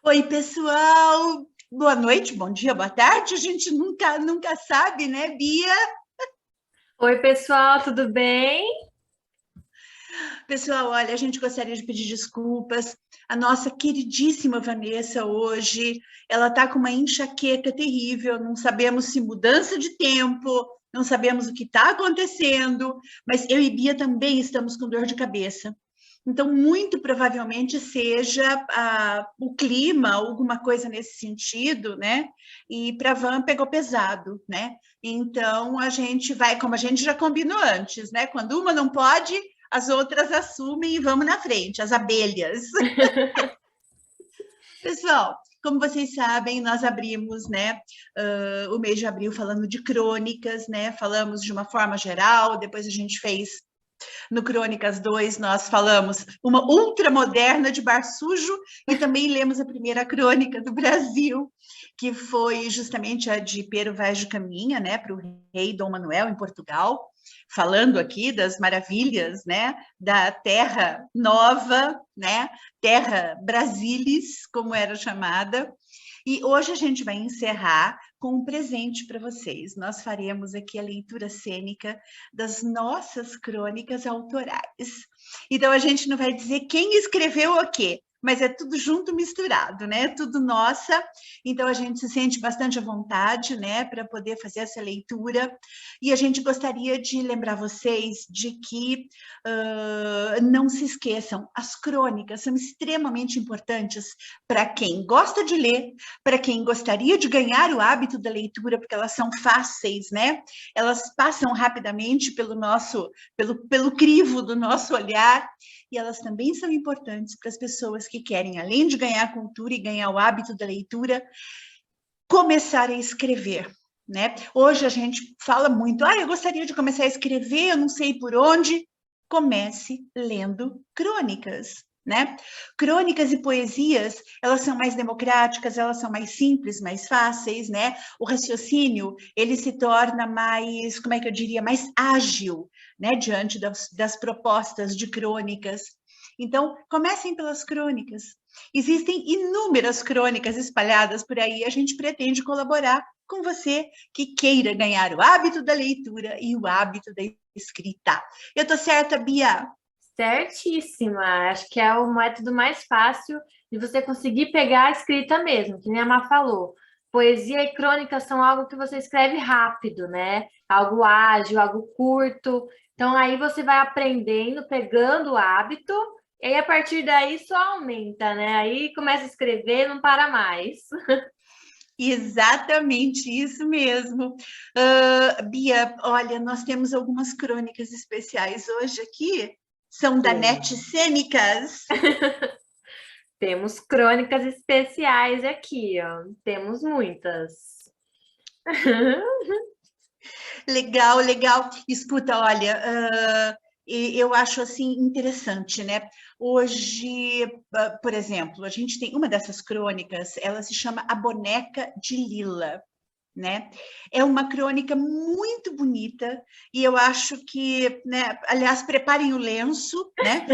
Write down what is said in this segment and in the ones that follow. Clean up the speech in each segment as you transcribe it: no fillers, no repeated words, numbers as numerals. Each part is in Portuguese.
Oi, pessoal. Boa noite, bom dia, boa tarde. A gente nunca sabe, né, Bia? Oi, pessoal, tudo bem? Pessoal, olha, a gente gostaria de pedir desculpas. A nossa queridíssima Vanessa hoje, ela tá com uma enxaqueca terrível. Não sabemos se mudança de tempo, não sabemos o que está acontecendo, mas eu e Bia também estamos com dor de cabeça. Então, muito provavelmente seja o clima, alguma coisa nesse sentido, né? E para a Van pegou pesado, né? Então, a gente vai, como a gente já combinou antes, né? Quando uma não pode, as outras assumem e vamos na frente, as abelhas. Pessoal, como vocês sabem, nós abrimos, né, o mês de abril falando de crônicas, né? Falamos de uma forma geral, depois a gente fez no Crônicas 2, nós falamos uma ultramoderna de Bar Sujo e também lemos a primeira crônica do Brasil, que foi justamente a de Pero Vaz de Caminha, né, para o rei Dom Manuel em Portugal, falando aqui das maravilhas, né, da Terra Nova, né, Terra Brasilis, como era chamada. E hoje a gente vai encerrar com um presente para vocês. Nós faremos aqui a leitura cênica das nossas crônicas autorais. Então a gente não vai dizer quem escreveu o quê, mas é tudo junto, misturado, né? Tudo nossa. Então a gente se sente bastante à vontade, né, para poder fazer essa leitura. E a gente gostaria de lembrar vocês de que não se esqueçam, as crônicas são extremamente importantes para quem gosta de ler, para quem gostaria de ganhar o hábito da leitura, porque elas são fáceis, né? Elas passam rapidamente pelo crivo do nosso olhar, e elas também são importantes para as pessoas que querem, além de ganhar cultura e ganhar o hábito da leitura, começar a escrever. Né? Hoje a gente fala muito, eu gostaria de começar a escrever, eu não sei por onde. Comece lendo crônicas. Né? Crônicas e poesias, elas são mais democráticas, elas são mais simples, mais fáceis, né? O raciocínio, ele se torna mais, como é que eu diria, mais ágil, né? Diante das propostas de crônicas. Então, comecem pelas crônicas. Existem inúmeras crônicas espalhadas por aí, a gente pretende colaborar com você que queira ganhar o hábito da leitura e o hábito da escrita. Eu tô certa, Bia? Certíssima. Acho que é o método mais fácil de você conseguir pegar a escrita mesmo, que nem a Má falou. Poesia e crônica são algo que você escreve rápido, né? Algo ágil, algo curto. Então aí você vai aprendendo, pegando o hábito, e aí a partir daí só aumenta, né? Aí começa a escrever, não para mais. Exatamente isso mesmo. Bia, olha, nós temos algumas crônicas especiais hoje aqui, são da NET Tem. Cênicas. Temos crônicas especiais aqui, ó. Temos muitas. Legal, legal. Escuta, olha, eu acho assim interessante, né? Hoje, por exemplo, a gente tem uma dessas crônicas, ela se chama A Boneca de Lila. Né? É uma crônica muito bonita e eu acho que, né, aliás, preparem o lenço, né?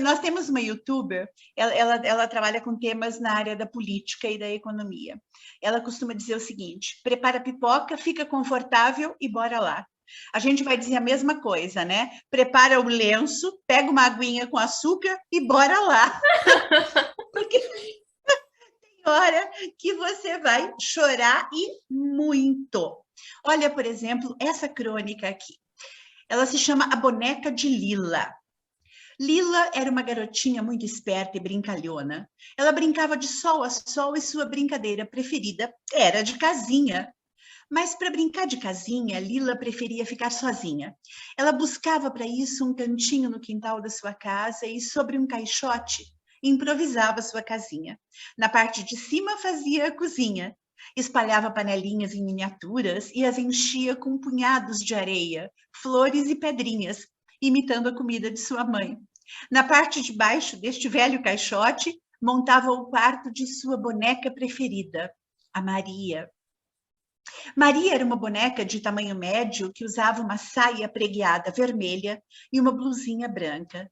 Nós temos uma youtuber, ela trabalha com temas na área da política e da economia. Ela costuma dizer o seguinte: prepara a pipoca, fica confortável e bora lá. A gente vai dizer a mesma coisa, né? Prepara o lenço, pega uma aguinha com açúcar e bora lá. Porque hora que você vai chorar e muito. Olha, por exemplo, essa crônica aqui. Ela se chama A Boneca de Lila. Lila era uma garotinha muito esperta e brincalhona. Ela brincava de sol a sol e sua brincadeira preferida era de casinha. Mas para brincar de casinha, Lila preferia ficar sozinha. Ela buscava para isso um cantinho no quintal da sua casa e, sobre um caixote, improvisava sua casinha. Na parte de cima fazia a cozinha. Espalhava panelinhas em miniaturas e as enchia com punhados de areia, flores e pedrinhas, imitando a comida de sua mãe. Na parte de baixo deste velho caixote, montava o quarto de sua boneca preferida, a Maria. Maria era uma boneca de tamanho médio que usava uma saia preguiada vermelha e uma blusinha branca.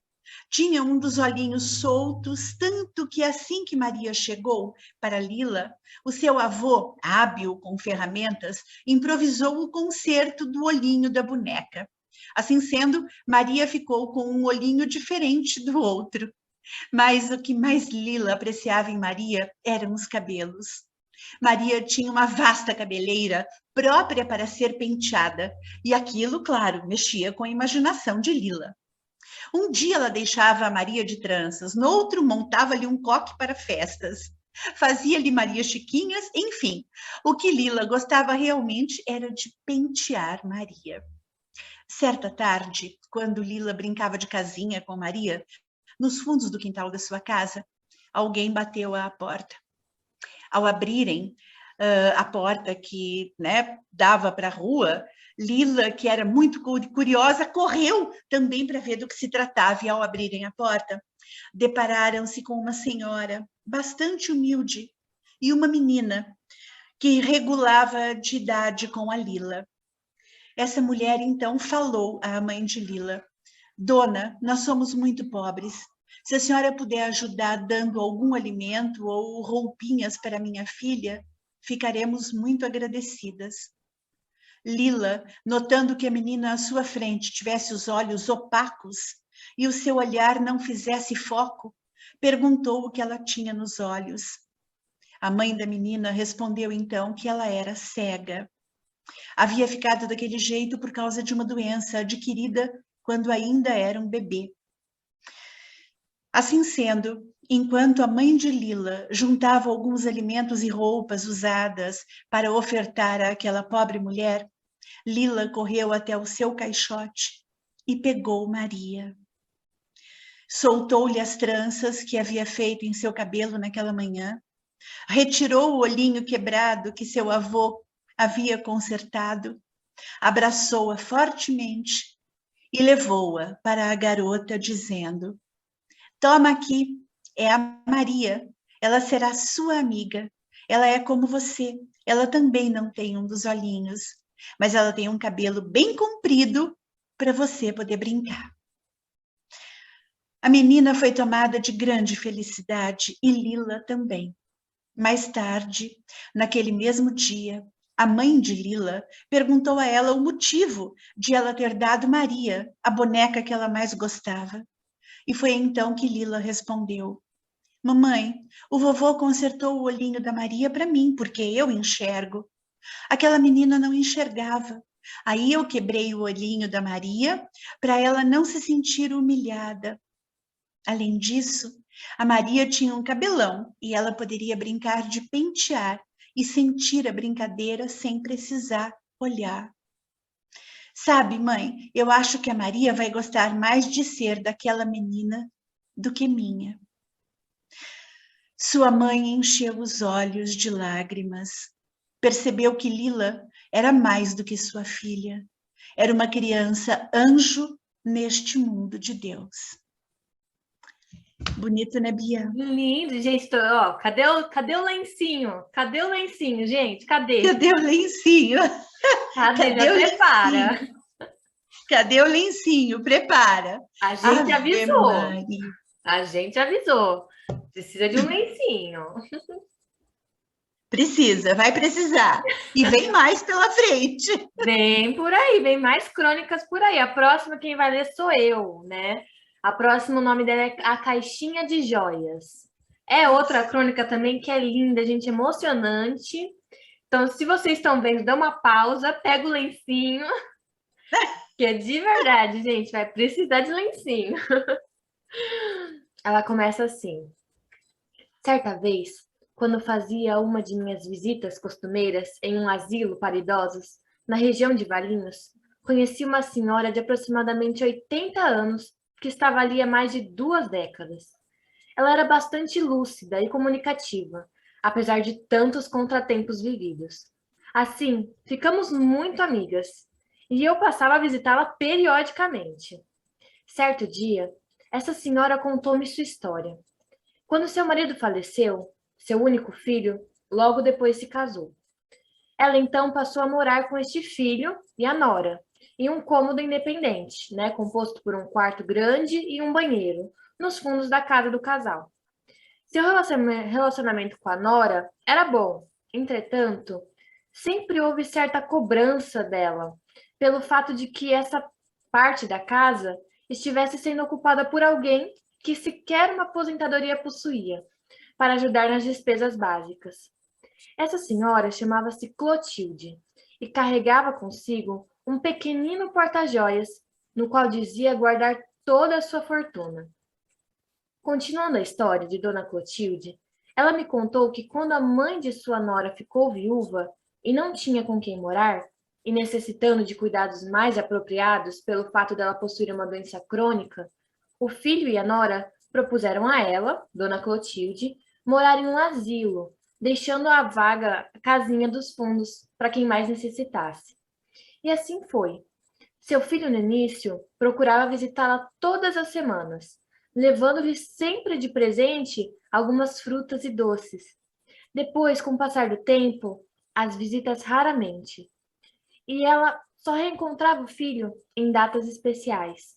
Tinha um dos olhinhos soltos, tanto que assim que Maria chegou para Lila, o seu avô, hábil com ferramentas, improvisou o conserto do olhinho da boneca. Assim sendo, Maria ficou com um olhinho diferente do outro. Mas o que mais Lila apreciava em Maria eram os cabelos. Maria tinha uma vasta cabeleira própria para ser penteada, e aquilo, claro, mexia com a imaginação de Lila. Um dia ela deixava a Maria de tranças, no outro montava-lhe um coque para festas. Fazia-lhe Maria Chiquinhas, enfim. O que Lila gostava realmente era de pentear Maria. Certa tarde, quando Lila brincava de casinha com Maria, nos fundos do quintal da sua casa, alguém bateu à porta. Ao abrirem a porta que, né, dava para a rua, Lila, que era muito curiosa, correu também para ver do que se tratava, e ao abrirem a porta, depararam-se com uma senhora bastante humilde e uma menina que regulava de idade com a Lila. Essa mulher, então, falou à mãe de Lila: Dona, nós somos muito pobres. Se a senhora puder ajudar dando algum alimento ou roupinhas para minha filha, ficaremos muito agradecidas. Lila, notando que a menina à sua frente tivesse os olhos opacos e o seu olhar não fizesse foco, perguntou o que ela tinha nos olhos. A mãe da menina respondeu então que ela era cega. Havia ficado daquele jeito por causa de uma doença adquirida quando ainda era um bebê. Assim sendo, enquanto a mãe de Lila juntava alguns alimentos e roupas usadas para ofertar àquela pobre mulher, Lila correu até o seu caixote e pegou Maria. Soltou-lhe as tranças que havia feito em seu cabelo naquela manhã, retirou o olhinho quebrado que seu avô havia consertado, abraçou-a fortemente e levou-a para a garota, dizendo: Toma aqui, é a Maria, ela será sua amiga. Ela é como você, ela também não tem um dos olhinhos, mas ela tem um cabelo bem comprido para você poder brincar. A menina foi tomada de grande felicidade e Lila também. Mais tarde, naquele mesmo dia, a mãe de Lila perguntou a ela o motivo de ela ter dado Maria a boneca que ela mais gostava. E foi então que Lila respondeu: Mamãe, o vovô consertou o olhinho da Maria para mim, porque eu enxergo. Aquela menina não enxergava. Aí eu quebrei o olhinho da Maria para ela não se sentir humilhada. Além disso, a Maria tinha um cabelão e ela poderia brincar de pentear e sentir a brincadeira sem precisar olhar. Sabe, mãe, eu acho que a Maria vai gostar mais de ser daquela menina do que minha. Sua mãe encheu os olhos de lágrimas. Percebeu que Lila era mais do que sua filha. Era uma criança anjo neste mundo de Deus. Bonito, né, Bia? Lindo, gente. Ó, cadê o lencinho? Cadê o lencinho, gente? Cadê? Cadê o lencinho? Cadê? Cadê Já o prepara. lencinho? Cadê o lencinho? Prepara. A gente Ave avisou. Maria. A gente avisou. Precisa de um lencinho. Precisa, vai precisar. E vem mais pela frente. Vem por aí, vem mais crônicas por aí. A próxima quem vai ler sou eu, né? A próxima, o nome dela é A Caixinha de Joias. É outra crônica também que é linda, gente, emocionante. Então, se vocês estão vendo, dá uma pausa, pega o lencinho, que é de verdade, gente, vai precisar de lencinho. Ela começa assim. Certa vez, quando fazia uma de minhas visitas costumeiras em um asilo para idosos, na região de Valinhos, conheci uma senhora de aproximadamente 80 anos que estava ali há mais de 2 décadas. Ela era bastante lúcida e comunicativa, apesar de tantos contratempos vividos. Assim, ficamos muito amigas, e eu passava a visitá-la periodicamente. Certo dia, essa senhora contou-me sua história. Quando seu marido faleceu, seu único filho, logo depois se casou. Ela então passou a morar com este filho e a nora, e um cômodo independente, né, composto por um quarto grande e um banheiro, nos fundos da casa do casal. Seu relacionamento com a Nora era bom, entretanto, sempre houve certa cobrança dela, pelo fato de que essa parte da casa estivesse sendo ocupada por alguém que sequer uma aposentadoria possuía, para ajudar nas despesas básicas. Essa senhora chamava-se Clotilde e carregava consigo um pequenino porta-joias, no qual dizia guardar toda a sua fortuna. Continuando a história de Dona Clotilde, ela me contou que quando a mãe de sua nora ficou viúva e não tinha com quem morar, e necessitando de cuidados mais apropriados pelo fato dela possuir uma doença crônica, o filho e a nora propuseram a ela, Dona Clotilde, morar em um asilo, deixando a vaga a casinha dos fundos para quem mais necessitasse. E assim foi. Seu filho, no início, procurava visitá-la todas as semanas, levando-lhe sempre de presente algumas frutas e doces. Depois, com o passar do tempo, as visitas raramente. E ela só reencontrava o filho em datas especiais.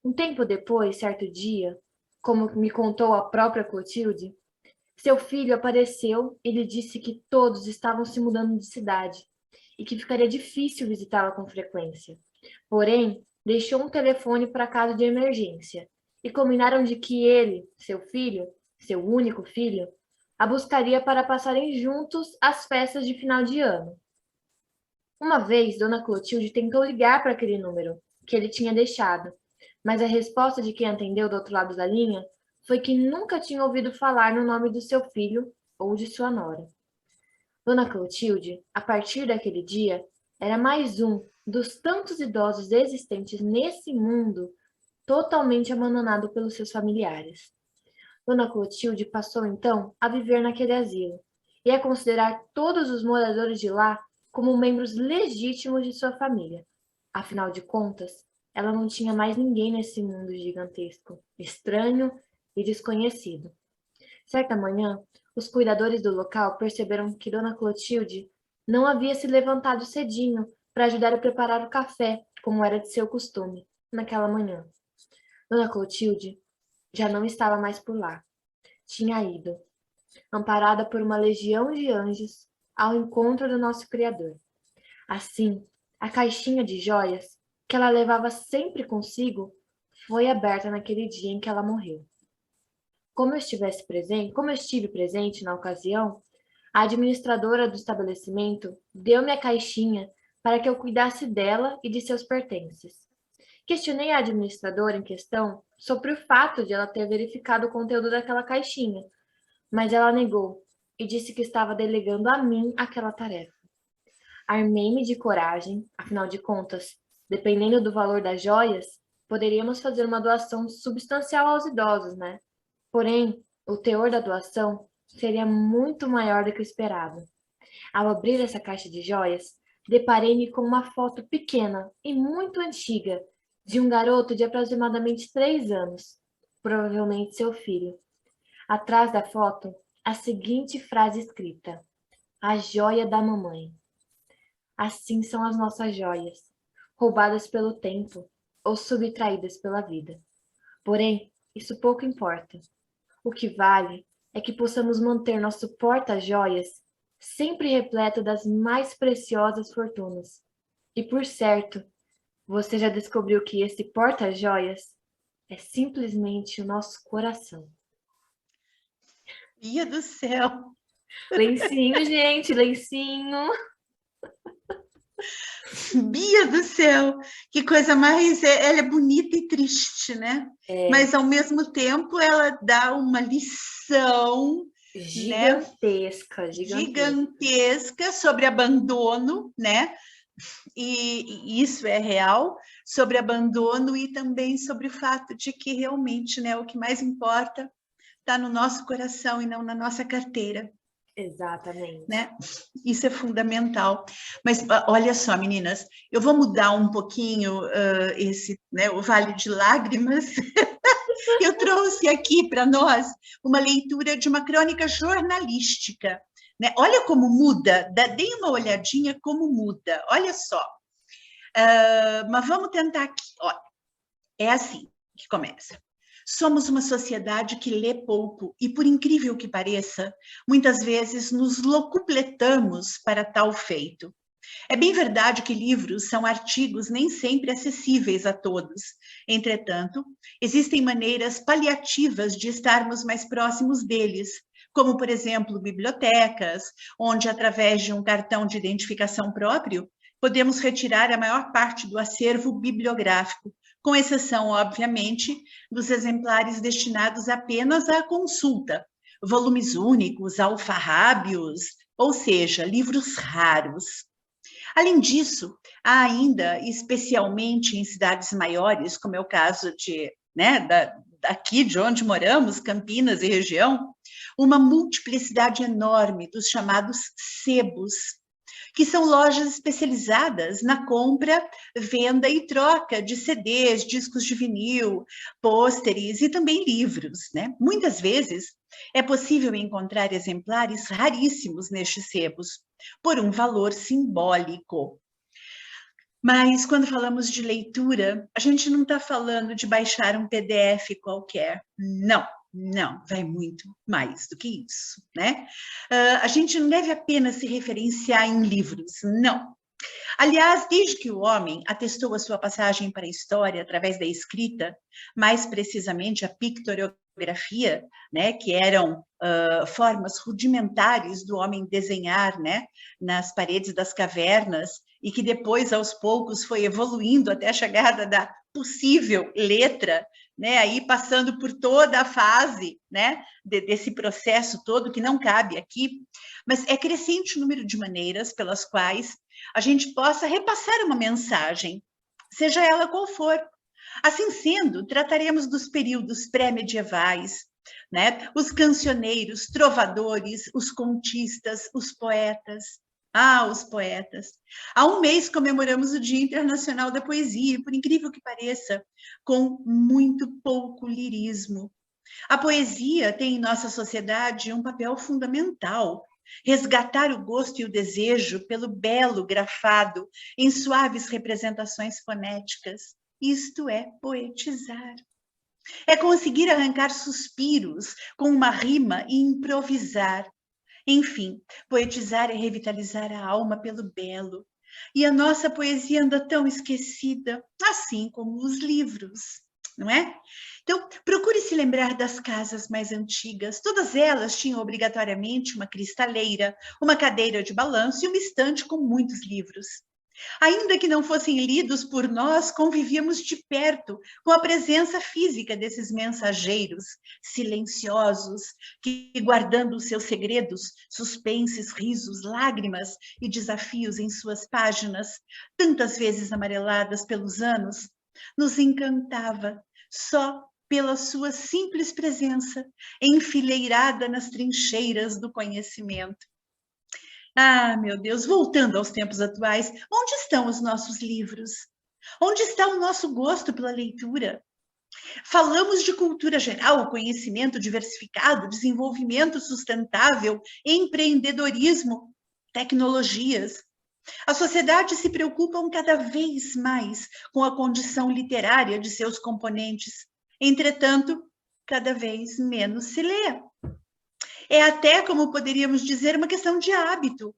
Um tempo depois, certo dia, como me contou a própria Clotilde, seu filho apareceu e lhe disse que todos estavam se mudando de cidade e que ficaria difícil visitá-la com frequência. Porém, deixou um telefone para caso de emergência e combinaram de que ele, seu filho, seu único filho, a buscaria para passarem juntos as festas de final de ano. Uma vez, Dona Clotilde tentou ligar para aquele número que ele tinha deixado, mas a resposta de quem atendeu do outro lado da linha foi que nunca tinha ouvido falar no nome do seu filho ou de sua nora. Dona Clotilde, a partir daquele dia, era mais um dos tantos idosos existentes nesse mundo totalmente abandonado pelos seus familiares. Dona Clotilde passou então a viver naquele asilo e a considerar todos os moradores de lá como membros legítimos de sua família. Afinal de contas, ela não tinha mais ninguém nesse mundo gigantesco, estranho e desconhecido. Certa manhã, os cuidadores do local perceberam que Dona Clotilde não havia se levantado cedinho para ajudar a preparar o café, como era de seu costume, naquela manhã. Dona Clotilde já não estava mais por lá. Tinha ido, amparada por uma legião de anjos, ao encontro do nosso Criador. Assim, a caixinha de joias, que ela levava sempre consigo, foi aberta naquele dia em que ela morreu. Como eu estive presente na ocasião, a administradora do estabelecimento deu-me a caixinha para que eu cuidasse dela e de seus pertences. Questionei a administradora em questão sobre o fato de ela ter verificado o conteúdo daquela caixinha, mas ela negou e disse que estava delegando a mim aquela tarefa. Armei-me de coragem, afinal de contas, dependendo do valor das joias, poderíamos fazer uma doação substancial aos idosos, né? Porém, o teor da doação seria muito maior do que o esperado. Ao abrir essa caixa de joias, deparei-me com uma foto pequena e muito antiga de um garoto de aproximadamente 3 anos, provavelmente seu filho. Atrás da foto, a seguinte frase escrita: "A joia da mamãe". Assim são as nossas joias, roubadas pelo tempo ou subtraídas pela vida. Porém, isso pouco importa. O que vale é que possamos manter nosso porta-joias sempre repleto das mais preciosas fortunas. E por certo, você já descobriu que esse porta-joias é simplesmente o nosso coração. Bia do céu! Lencinho, gente, lencinho. Bia do céu! Que coisa mais... Ela é bonita e triste, né? Mas, ao mesmo tempo, ela dá uma lição, né? Gigantesca sobre abandono, né? E isso é real, sobre abandono e também sobre o fato de que realmente, né, o que mais importa está no nosso coração e não na nossa carteira. Exatamente. Né? Isso é fundamental. Mas olha só, meninas, eu vou mudar um pouquinho né, o Vale de Lágrimas. Eu trouxe aqui para nós uma leitura de uma crônica jornalística. Né? Olha como muda, deem uma olhadinha como muda. Olha só. Mas vamos tentar aqui. Olha, é assim que começa. Somos uma sociedade que lê pouco e, por incrível que pareça, muitas vezes nos locupletamos para tal feito. É bem verdade que livros são artigos nem sempre acessíveis a todos. Entretanto, existem maneiras paliativas de estarmos mais próximos deles, como, por exemplo, bibliotecas, onde, através de um cartão de identificação próprio, podemos retirar a maior parte do acervo bibliográfico, com exceção, obviamente, dos exemplares destinados apenas à consulta, volumes únicos, alfarrábios, ou seja, livros raros. Além disso, há ainda, especialmente em cidades maiores, como é o caso daqui de onde moramos, Campinas e região, uma multiplicidade enorme dos chamados sebos, que são lojas especializadas na compra, venda e troca de CDs, discos de vinil, pôsteres e também livros, né? Muitas vezes é possível encontrar exemplares raríssimos nestes sebos, por um valor simbólico. Mas quando falamos de leitura, a gente não está falando de baixar um PDF qualquer. Não, não, vai muito mais do que isso, né? A gente não deve apenas se referenciar em livros, não. Aliás, desde que o homem atestou a sua passagem para a história através da escrita, mais precisamente a pictografia, né, que eram formas rudimentares do homem desenhar, né, nas paredes das cavernas, e que depois, aos poucos, foi evoluindo até a chegada da possível letra, né, aí passando por toda a fase, né, desse processo todo que não cabe aqui, mas é crescente o número de maneiras pelas quais a gente possa repassar uma mensagem, seja ela qual for. Assim sendo, trataremos dos períodos pré-medievais, né? Os cancioneiros, trovadores, os contistas, os poetas. Ah, os poetas. Há um mês comemoramos o Dia Internacional da Poesia, por incrível que pareça, com muito pouco lirismo. A poesia tem em nossa sociedade um papel fundamental. Resgatar o gosto e o desejo pelo belo grafado em suaves representações fonéticas. Isto é poetizar. É conseguir arrancar suspiros com uma rima e improvisar. Enfim, poetizar é revitalizar a alma pelo belo. E a nossa poesia anda tão esquecida, assim como os livros, não é? Então, procure se lembrar das casas mais antigas. Todas elas tinham obrigatoriamente uma cristaleira, uma cadeira de balanço e uma estante com muitos livros. Ainda que não fossem lidos por nós, convivíamos de perto com a presença física desses mensageiros silenciosos, que, guardando os seus segredos, suspenses, risos, lágrimas e desafios em suas páginas, tantas vezes amareladas pelos anos, nos encantava só pela sua simples presença, enfileirada nas trincheiras do conhecimento. Ah, meu Deus, voltando aos tempos atuais, onde estão os nossos livros? Onde está o nosso gosto pela leitura? Falamos de cultura geral, conhecimento diversificado, desenvolvimento sustentável, empreendedorismo, tecnologias. A sociedade se preocupa cada vez mais com a condição literária de seus componentes. Entretanto, cada vez menos se lê. É até, como poderíamos dizer, uma questão de hábito.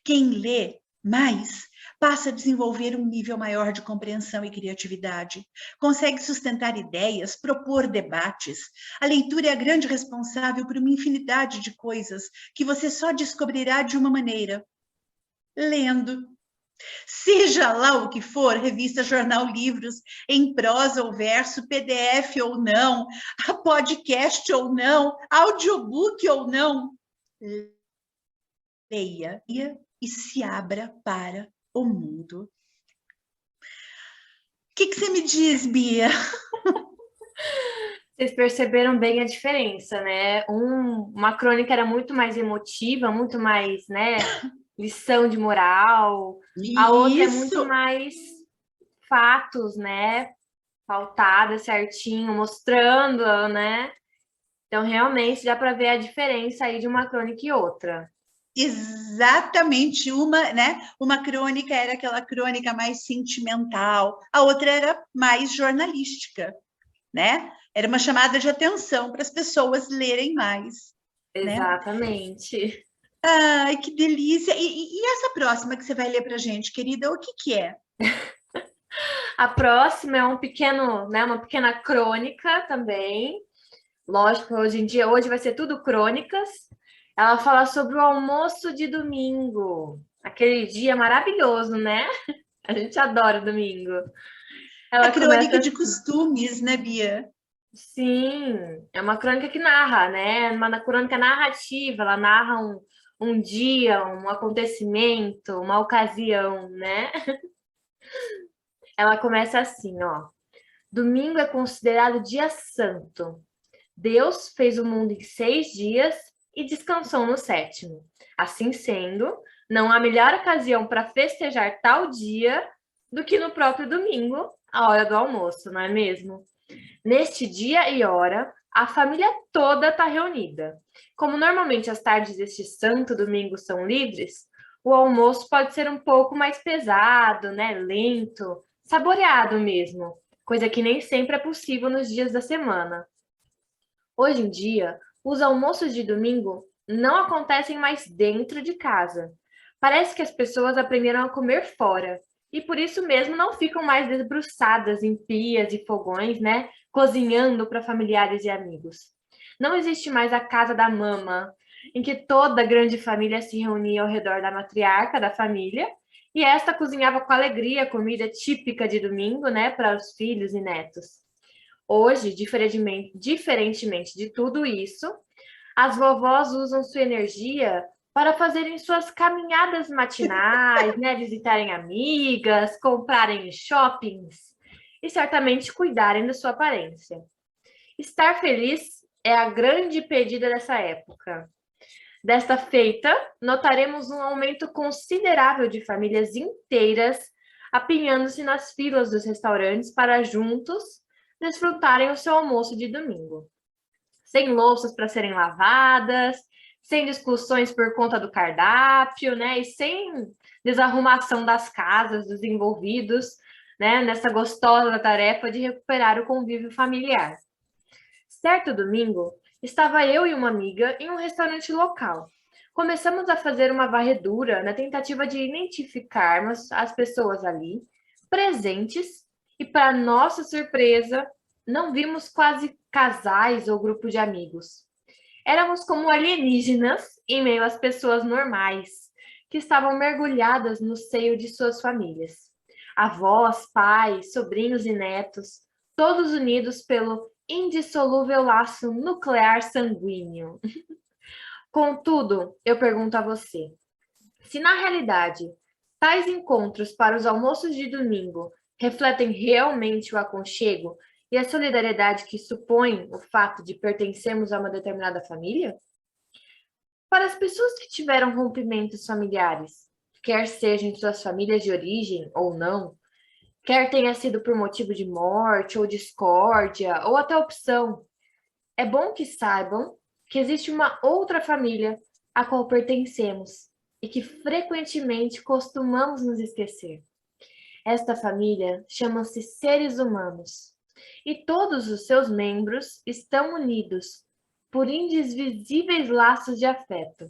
Quem lê mais passa a desenvolver um nível maior de compreensão e criatividade, consegue sustentar ideias, propor debates. A leitura é a grande responsável por uma infinidade de coisas que você só descobrirá de uma maneira: lendo. Seja lá o que for, revista, jornal, livros, em prosa ou verso, PDF ou não, podcast ou não, audiobook ou não, leia e se abra para o mundo. O que você me diz, Bia? Vocês perceberam bem a diferença, né? Uma crônica era muito mais emotiva, muito mais, né, lição de moral. A outra é muito Isso! mais fatos, né? Pautada certinho, mostrando, né? Então, realmente, dá para ver a diferença aí de uma crônica e outra. Exatamente, uma crônica era aquela crônica mais sentimental, a outra era mais jornalística, né? Era uma chamada de atenção para as pessoas lerem mais, né? Exatamente. Ai, que delícia! E essa próxima que você vai ler para a gente, querida, o que que é? A próxima é um pequeno, né, uma pequena crônica também. Lógico, hoje em dia, hoje vai ser tudo crônicas. Ela fala sobre o almoço de domingo. Aquele dia maravilhoso, né? A gente adora domingo. A Ela crônica começa de costumes, né, Bia? Sim, é uma crônica que narra, né? Uma crônica narrativa, ela narra um dia, um acontecimento, uma ocasião, né? Ela começa assim, ó. Domingo é considerado dia santo. Deus fez o mundo em 6 dias e descansou no sétimo. Assim sendo, não há melhor ocasião para festejar tal dia do que no próprio domingo, a hora do almoço, não é mesmo? Neste dia e hora, a família toda está reunida. Como normalmente as tardes deste santo domingo são livres, o almoço pode ser um pouco mais pesado, né? Lento, saboreado mesmo, coisa que nem sempre é possível nos dias da semana. Hoje em dia, os almoços de domingo não acontecem mais dentro de casa. Parece que as pessoas aprenderam a comer fora e por isso mesmo não ficam mais debruçadas em pias e fogões, né, cozinhando para familiares e amigos. Não existe mais a casa da mama, em que toda a grande família se reunia ao redor da matriarca da família e esta cozinhava com alegria a comida típica de domingo, né, para os filhos e netos. Hoje, diferentemente de tudo isso, as vovós usam sua energia para fazerem suas caminhadas matinais, né? Visitarem amigas, comprarem em shoppings e certamente cuidarem da sua aparência. Estar feliz é a grande pedida dessa época. Desta feita, notaremos um aumento considerável de famílias inteiras apinhando-se nas filas dos restaurantes para juntos desfrutarem o seu almoço de domingo. Sem louças para serem lavadas, sem discussões por conta do cardápio, né? E sem desarrumação das casas dos envolvidos, né? Nessa gostosa tarefa de recuperar o convívio familiar. Certo domingo, estava eu e uma amiga em um restaurante local. Começamos a fazer uma varredura na tentativa de identificarmos as pessoas ali, presentes, e para nossa surpresa, não vimos quase casais ou grupo de amigos. Éramos como alienígenas em meio às pessoas normais, que estavam mergulhadas no seio de suas famílias. Avós, pais, sobrinhos e netos, todos unidos pelo indissolúvel laço nuclear sanguíneo. Contudo, eu pergunto a você, se na realidade tais encontros para os almoços de domingo refletem realmente o aconchego e a solidariedade que supõe o fato de pertencermos a uma determinada família? Para as pessoas que tiveram rompimentos familiares, quer sejam em suas famílias de origem ou não, quer tenha sido por motivo de morte ou discórdia ou até opção, é bom que saibam que existe uma outra família a qual pertencemos e que frequentemente costumamos nos esquecer. Esta família chama-se seres humanos e todos os seus membros estão unidos por indisvisíveis laços de afeto,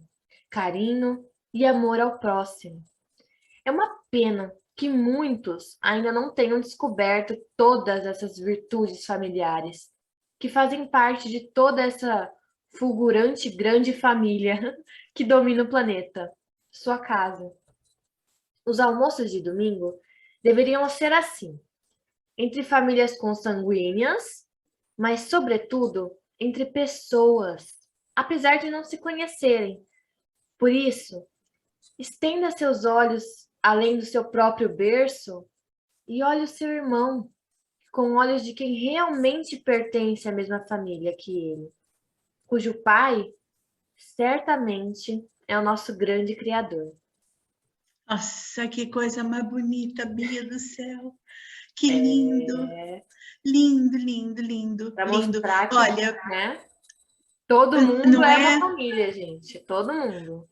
carinho e amor ao próximo. É uma pena que muitos ainda não tenham descoberto todas essas virtudes familiares, que fazem parte de toda essa fulgurante grande família que domina o planeta, sua casa. Os almoços de domingo deveriam ser assim, entre famílias consanguíneas, mas, sobretudo, entre pessoas, apesar de não se conhecerem. Por isso, estenda seus olhos além do seu próprio berço e olhe o seu irmão com olhos de quem realmente pertence à mesma família que ele, cujo pai certamente é o nosso grande criador. Nossa, que coisa mais bonita, Bia do céu. Que lindo, É, lindo, lindo, lindo, para lindo. mostrar que, Olha, né, todo mundo não é uma é? família, gente, todo mundo.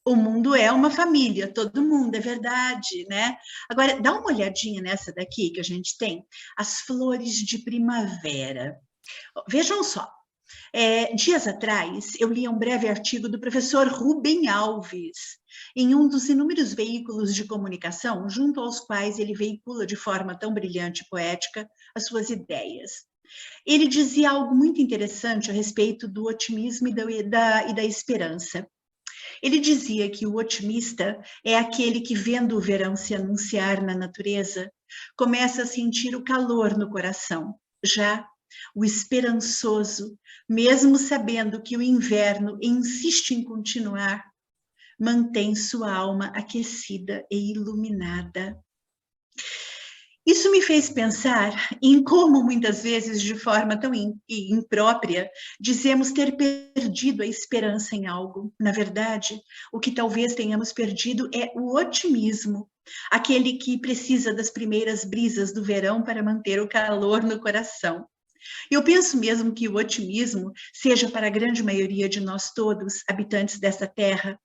O mundo é uma família, todo mundo, é verdade, né? Agora, dá uma olhadinha nessa daqui que a gente tem, as flores de primavera. Vejam só, dias atrás, eu li um breve artigo do professor Rubem Alves, em um dos inúmeros veículos de comunicação, junto aos quais ele veicula de forma tão brilhante e poética as suas ideias. Ele dizia algo muito interessante a respeito do otimismo e da esperança. Ele dizia que o otimista é aquele que, vendo o verão se anunciar na natureza, começa a sentir o calor no coração. Já o esperançoso, mesmo sabendo que o inverno insiste em continuar, mantém sua alma aquecida e iluminada. Isso me fez pensar em como muitas vezes, de forma tão imprópria, dizemos ter perdido a esperança em algo. Na verdade, o que talvez tenhamos perdido é o otimismo, aquele que precisa das primeiras brisas do verão para manter o calor no coração. Eu penso mesmo que o otimismo seja para a grande maioria de nós todos, habitantes dessa terra,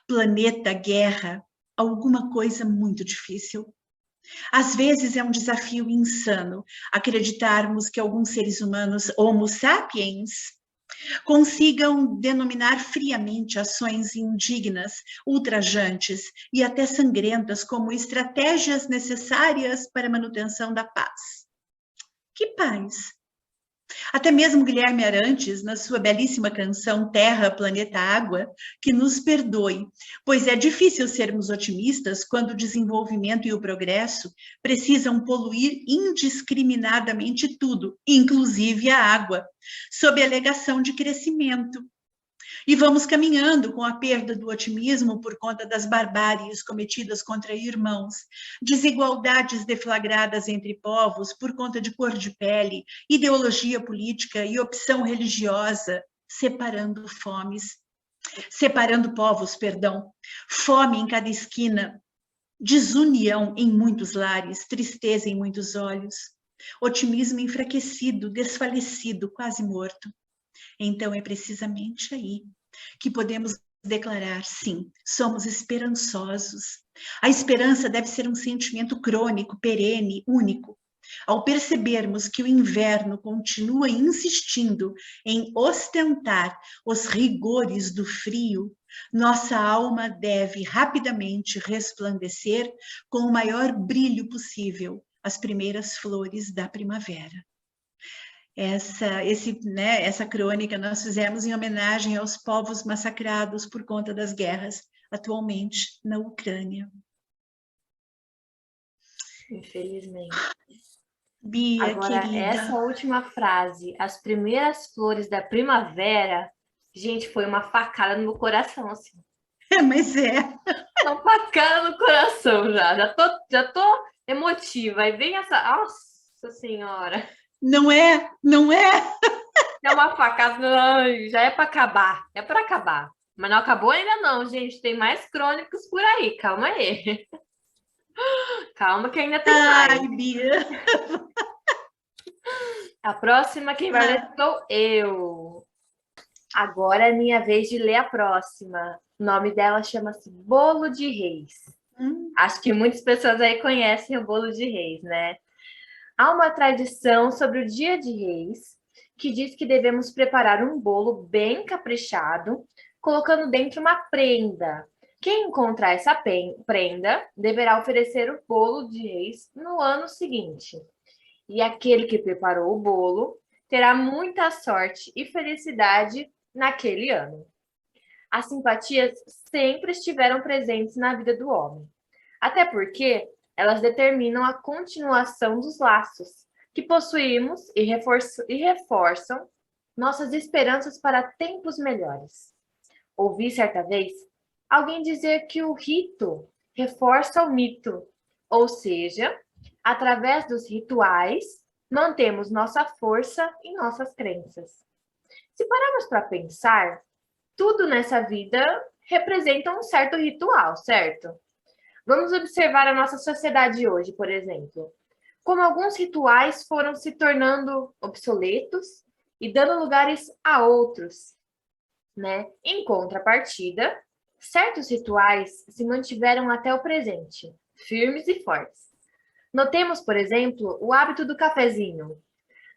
planeta Guerra, alguma coisa muito difícil. Às vezes é um desafio insano acreditarmos que alguns seres humanos, Homo sapiens, consigam denominar friamente ações indignas, ultrajantes e até sangrentas como estratégias necessárias para a manutenção da paz. Que paz? Até mesmo Guilherme Arantes, na sua belíssima canção Terra, Planeta, Água, que nos perdoe, pois é difícil sermos otimistas quando o desenvolvimento e o progresso precisam poluir indiscriminadamente tudo, inclusive a água, sob a alegação de crescimento. E vamos caminhando com a perda do otimismo por conta das barbáries cometidas contra irmãos, desigualdades deflagradas entre povos por conta de cor de pele, ideologia política e opção religiosa, separando povos, fome em cada esquina, desunião em muitos lares, tristeza em muitos olhos, otimismo enfraquecido, desfalecido, quase morto. Então, é precisamente aí que podemos declarar, sim, somos esperançosos. A esperança deve ser um sentimento crônico, perene, único. Ao percebermos que o inverno continua insistindo em ostentar os rigores do frio, nossa alma deve rapidamente resplandecer com o maior brilho possível as primeiras flores da primavera. Essa crônica nós fizemos em homenagem aos povos massacrados por conta das guerras atualmente na Ucrânia. Infelizmente. Bia, agora, querida. Essa última frase, as primeiras flores da primavera, gente, foi uma facada no meu coração, assim. Mas é. Uma facada no coração já. Já tô emotiva. Aí vem essa... Nossa Senhora. Não é? Não é? É uma facada, já é para acabar. É para acabar. Mas não acabou ainda não, gente. Tem mais crônicos por aí. Calma aí. Calma que ainda tem mais. Ai, Bia. A próxima quem vai ler sou eu. Agora é minha vez de ler a próxima. O nome dela chama-se Bolo de Reis. Acho que muitas pessoas aí conhecem o Bolo de Reis, né? Há uma tradição sobre o Dia de Reis que diz que devemos preparar um bolo bem caprichado, colocando dentro uma prenda. Quem encontrar essa prenda deverá oferecer o bolo de reis no ano seguinte. E aquele que preparou o bolo terá muita sorte e felicidade naquele ano. As simpatias sempre estiveram presentes na vida do homem, até porque elas determinam a continuação dos laços que possuímos e reforçam nossas esperanças para tempos melhores. Ouvi certa vez alguém dizer que o rito reforça o mito, ou seja, através dos rituais, mantemos nossa força e nossas crenças. Se pararmos para pensar, tudo nessa vida representa um certo ritual, certo? Vamos observar a nossa sociedade hoje, por exemplo. Como alguns rituais foram se tornando obsoletos e dando lugares a outros, né? Em contrapartida, Certos rituais se mantiveram até o presente, firmes e fortes. Notemos, por exemplo, o hábito do cafezinho.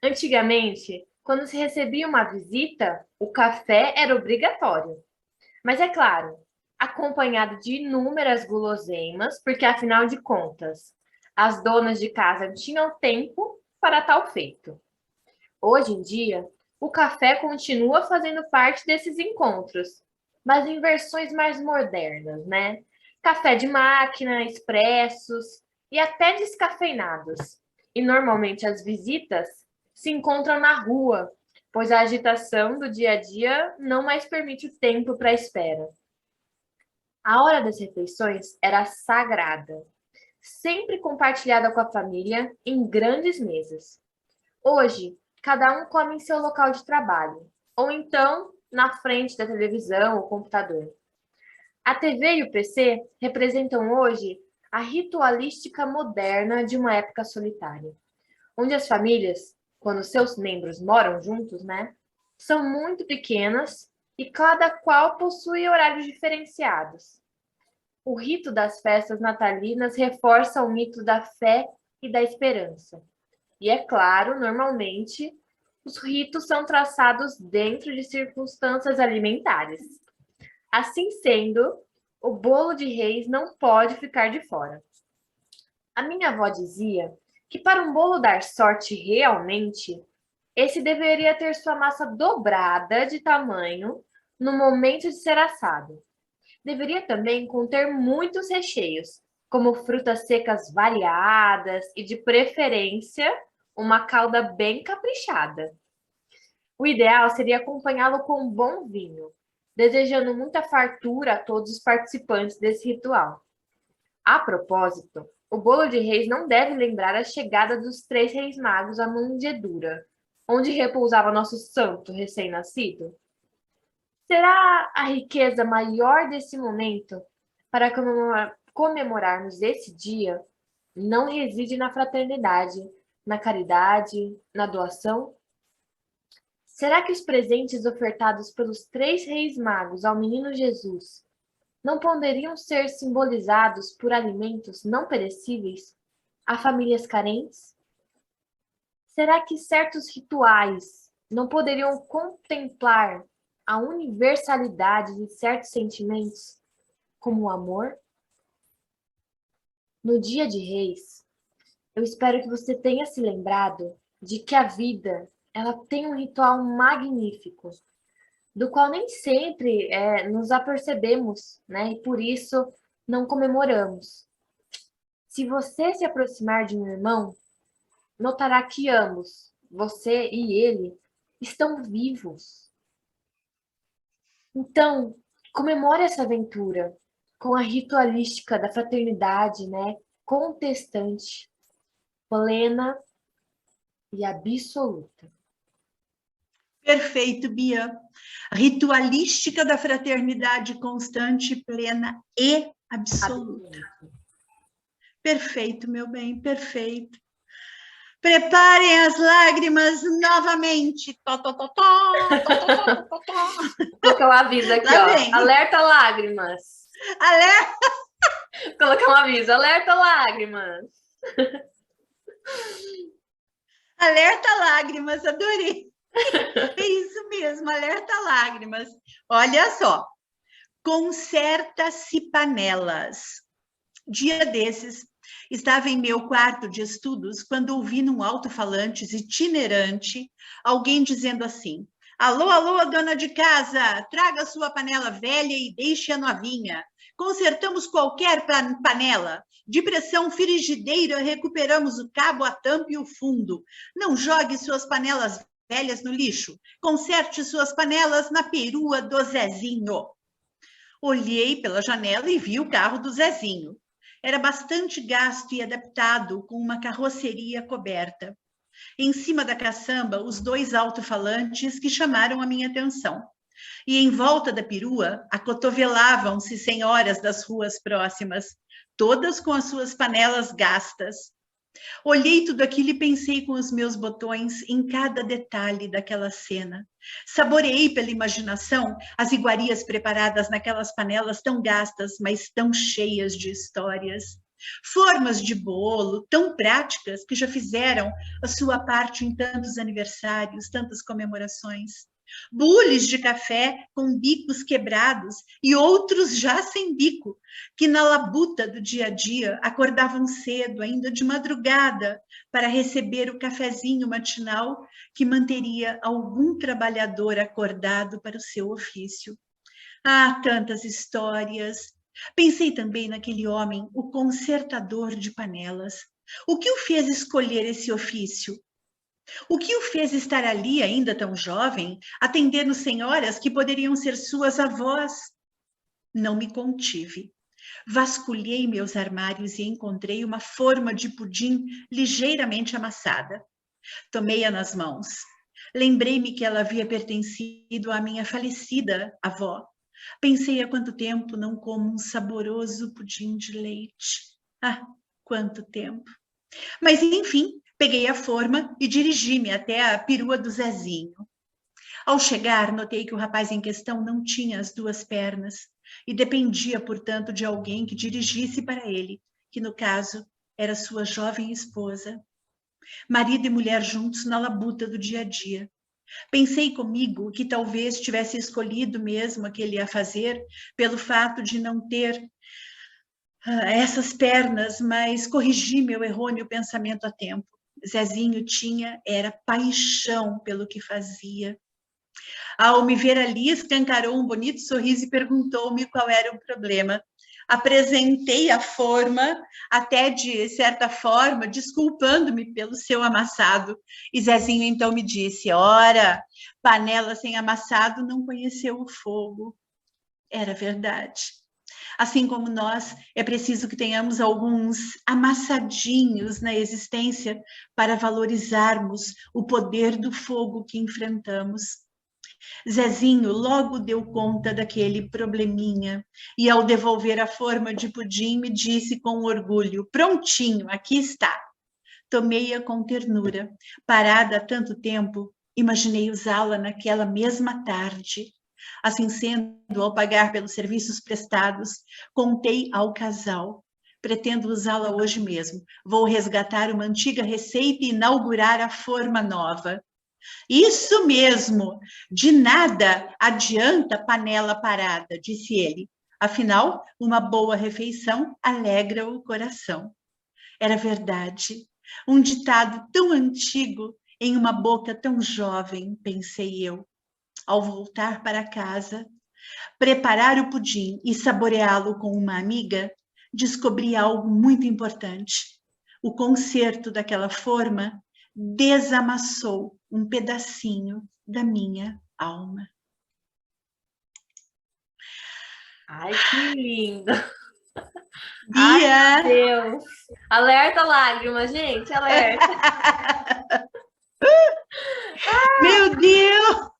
Antigamente, quando se recebia uma visita, o café era obrigatório. Mas é claro, acompanhado de inúmeras guloseimas, porque afinal de contas, as donas de casa tinham tempo para tal feito. Hoje em dia, o café continua fazendo parte desses encontros, mas em versões mais modernas, né? Café de máquina, expressos e até descafeinados. E normalmente as visitas se encontram na rua, pois a agitação do dia a dia não mais permite o tempo para a espera. A hora das refeições era sagrada, sempre compartilhada com a família em grandes mesas. Hoje, cada um come em seu local de trabalho, ou então na frente da televisão ou computador. A TV e o PC representam hoje a ritualística moderna de uma época solitária, onde as famílias, quando seus membros moram juntos, né, são muito pequenas e cada qual possui horários diferenciados. O rito das festas natalinas reforça o mito da fé e da esperança. E é claro, normalmente, os ritos são traçados dentro de circunstâncias alimentares. Assim sendo, o bolo de reis não pode ficar de fora. A minha avó dizia que para um bolo dar sorte realmente, esse deveria ter sua massa dobrada de tamanho no momento de ser assado. Deveria também conter muitos recheios, como frutas secas variadas e, de preferência, uma calda bem caprichada. O ideal seria acompanhá-lo com um bom vinho, desejando muita fartura a todos os participantes desse ritual. A propósito, o bolo de reis não deve lembrar a chegada dos 3 reis magos à manjedoura, onde repousava nosso santo recém-nascido. Será a riqueza maior desse momento para comemorarmos esse dia não reside na fraternidade, na caridade, na doação? Será que os presentes ofertados pelos 3 reis magos ao menino Jesus não poderiam ser simbolizados por alimentos não perecíveis a famílias carentes? Será que certos rituais não poderiam contemplar a universalidade de certos sentimentos, como o amor? No Dia de Reis, eu espero que você tenha se lembrado de que a vida, ela tem um ritual magnífico, do qual nem sempre nos apercebemos, né? E por isso não comemoramos. Se você se aproximar de um irmão, notará que ambos, você e ele, estão vivos. Então, comemore essa aventura com a ritualística da fraternidade, né? Contestante, plena e absoluta. Perfeito, Bia. Ritualística da fraternidade constante, plena e absoluta. Perfeito, meu bem, perfeito. Preparem as lágrimas novamente. Colocar um aviso aqui, ó. Alerta lágrimas. Alerta. Colocar um aviso, alerta lágrimas. Alerta lágrimas, adorei. É isso mesmo, alerta lágrimas. Olha só, conserta-se panelas. Dia desses, estava em meu quarto de estudos quando ouvi num alto-falante itinerante alguém dizendo assim: alô, alô, dona de casa, traga sua panela velha e deixe-a novinha. Consertamos qualquer panela. De pressão frigideira, recuperamos o cabo, a tampa e o fundo. Não jogue suas panelas velhas no lixo. Conserte suas panelas na perua do Zezinho. Olhei pela janela e vi o carro do Zezinho. Era bastante gasto e adaptado, com uma carroceria coberta. Em cima da caçamba, os 2 alto-falantes que chamaram a minha atenção. E em volta da perua, acotovelavam-se senhoras das ruas próximas, todas com as suas panelas gastas. Olhei tudo aquilo e pensei com os meus botões em cada detalhe daquela cena. Saboreei pela imaginação as iguarias preparadas naquelas panelas tão gastas, mas tão cheias de histórias. Formas de bolo tão práticas que já fizeram a sua parte em tantos aniversários, tantas comemorações. Bules de café com bicos quebrados e outros já sem bico, que na labuta do dia a dia acordavam cedo, ainda de madrugada, para receber o cafezinho matinal que manteria algum trabalhador acordado para o seu ofício. Ah, tantas histórias! Pensei também naquele homem, o consertador de panelas. O que o fez escolher esse ofício? O que o fez estar ali, ainda tão jovem, atendendo senhoras que poderiam ser suas avós? Não me contive. Vasculhei meus armários e encontrei uma forma de pudim ligeiramente amassada. Tomei-a nas mãos. Lembrei-me que ela havia pertencido à minha falecida avó. Pensei há quanto tempo não como um saboroso pudim de leite. Ah, quanto tempo! Mas, enfim, peguei a forma e dirigi-me até a perua do Zezinho. Ao chegar, notei que o rapaz em questão não tinha as duas pernas e dependia, portanto, de alguém que dirigisse para ele, que no caso era sua jovem esposa. Marido e mulher juntos na labuta do dia a dia. Pensei comigo que talvez tivesse escolhido mesmo aquele a fazer pelo fato de não ter essas pernas, mas corrigi meu errôneo pensamento a tempo. Zezinho tinha, era paixão pelo que fazia. Ao me ver ali, escancarou um bonito sorriso e perguntou-me qual era o problema. Apresentei a forma, até de certa forma, desculpando-me pelo seu amassado. E Zezinho então me disse, ora, panela sem amassado não conheceu o fogo. Era verdade. Assim como nós, é preciso que tenhamos alguns amassadinhos na existência para valorizarmos o poder do fogo que enfrentamos. Zezinho logo deu conta daquele probleminha e, ao devolver a forma de pudim, me disse com orgulho, prontinho, aqui está. Tomei-a com ternura. Parada há tanto tempo, imaginei usá-la naquela mesma tarde. Assim sendo, ao pagar pelos serviços prestados, contei ao casal. Pretendo usá-la hoje mesmo. Vou resgatar uma antiga receita e inaugurar a forma nova. Isso mesmo, de nada adianta panela parada, disse ele. Afinal, uma boa refeição alegra o coração. Era verdade. Um ditado tão antigo em uma boca tão jovem, pensei eu. Ao voltar para casa, preparar o pudim e saboreá-lo com uma amiga, descobri algo muito importante. O conserto daquela forma desamassou um pedacinho da minha alma. Ai, que lindo! Bia! Ai, meu Deus! Alerta lágrima, gente, alerta! Meu Deus!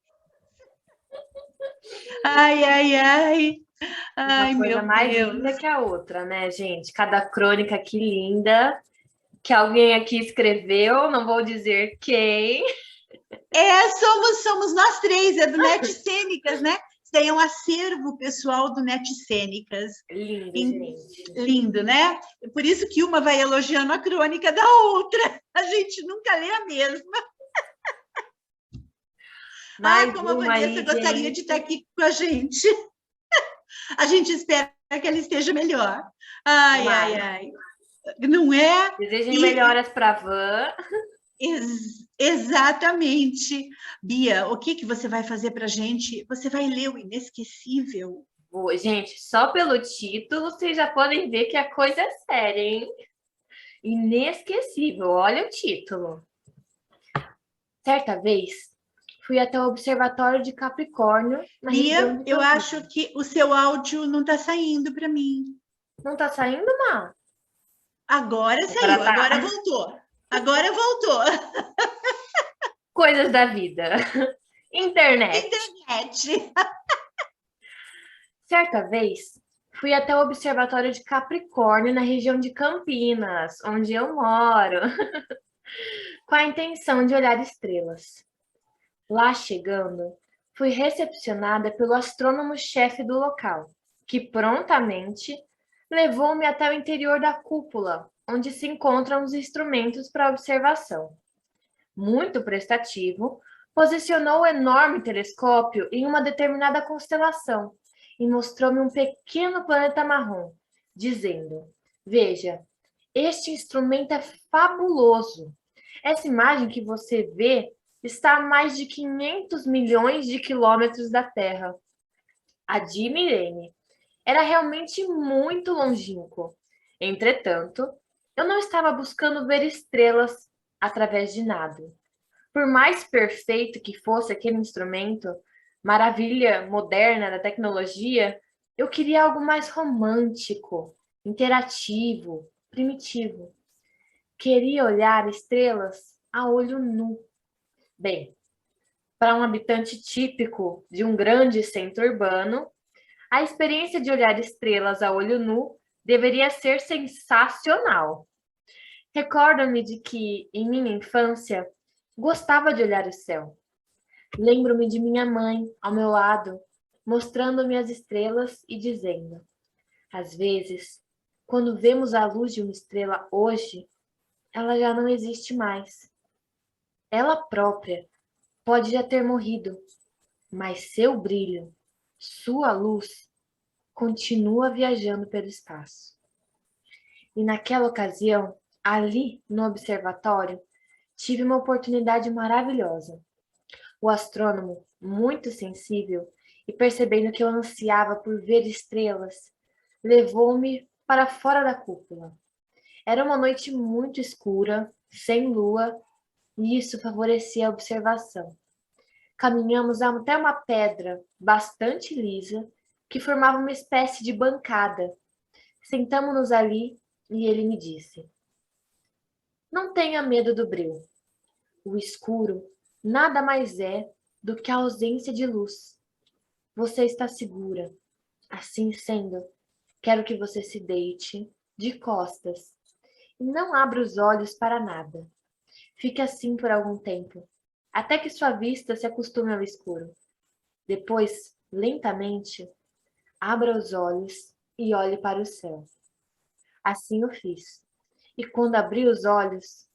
Ai, ai, ai! Ai, Uma coisa meu mais Deus! linda que a outra, né, gente? Cada crônica que linda, que alguém aqui escreveu, não vou dizer quem. Somos nós três, é do Net Cênicas, né? Isso daí é um acervo pessoal do Net Cênicas. Lindo, gente. Lindo, né? Por isso que uma vai elogiando a crônica da outra. A gente nunca lê a mesma. Mais como a uma Vanessa aí, gostaria gente. de estar aqui com a gente. A gente espera que ela esteja melhor. Ai, ai, ai. Não é? Desejem melhoras para a Van. Exatamente. Bia, o que você vai fazer para a gente? Você vai ler o Inesquecível. Gente, só pelo título vocês já podem ver que a coisa é séria, hein? Inesquecível, olha o título. Certa vez, fui até o Observatório de Capricórnio, na região Bia, de eu Campinas. acho que o seu áudio não está saindo para mim. Não tá saindo, Má? Agora saiu, tá. agora voltou. Agora voltou. Coisas da vida. Internet. Internet. Certa vez, fui até o Observatório de Capricórnio, na região de Campinas, onde eu moro, com a intenção de olhar estrelas. Lá chegando, fui recepcionada pelo astrônomo-chefe do local, que prontamente levou-me até o interior da cúpula, onde se encontram os instrumentos para observação. Muito prestativo, posicionou o enorme telescópio em uma determinada constelação e mostrou-me um pequeno planeta marrom, dizendo: Veja, este instrumento é fabuloso. Essa imagem que você vê está a mais de 500 milhões de quilômetros da Terra. Admirei-me. Era realmente muito longínquo. Entretanto, eu não estava buscando ver estrelas através de nada. Por mais perfeito que fosse aquele instrumento, maravilha moderna da tecnologia, eu queria algo mais romântico, interativo, primitivo. Queria olhar estrelas a olho nu. Bem, para um habitante típico de um grande centro urbano, a experiência de olhar estrelas a olho nu deveria ser sensacional. Recordo-me de que, em minha infância, gostava de olhar o céu. Lembro-me de minha mãe, ao meu lado, mostrando-me as estrelas e dizendo: às vezes, quando vemos a luz de uma estrela hoje, ela já não existe mais. Ela própria pode já ter morrido, mas seu brilho, sua luz, continua viajando pelo espaço. E naquela ocasião, ali no observatório, tive uma oportunidade maravilhosa. O astrônomo, muito sensível e percebendo que eu ansiava por ver estrelas, levou-me para fora da cúpula. Era uma noite muito escura, sem lua, e isso favorecia a observação. Caminhamos até uma pedra bastante lisa, que formava uma espécie de bancada. Sentamo-nos ali e ele me disse: Não tenha medo do breu. O escuro nada mais é do que a ausência de luz. Você está segura. Assim sendo, quero que você se deite de costas e não abra os olhos para nada. Fique assim por algum tempo, até que sua vista se acostume ao escuro. Depois, lentamente, abra os olhos e olhe para o céu. Assim eu fiz. E quando abri os olhos,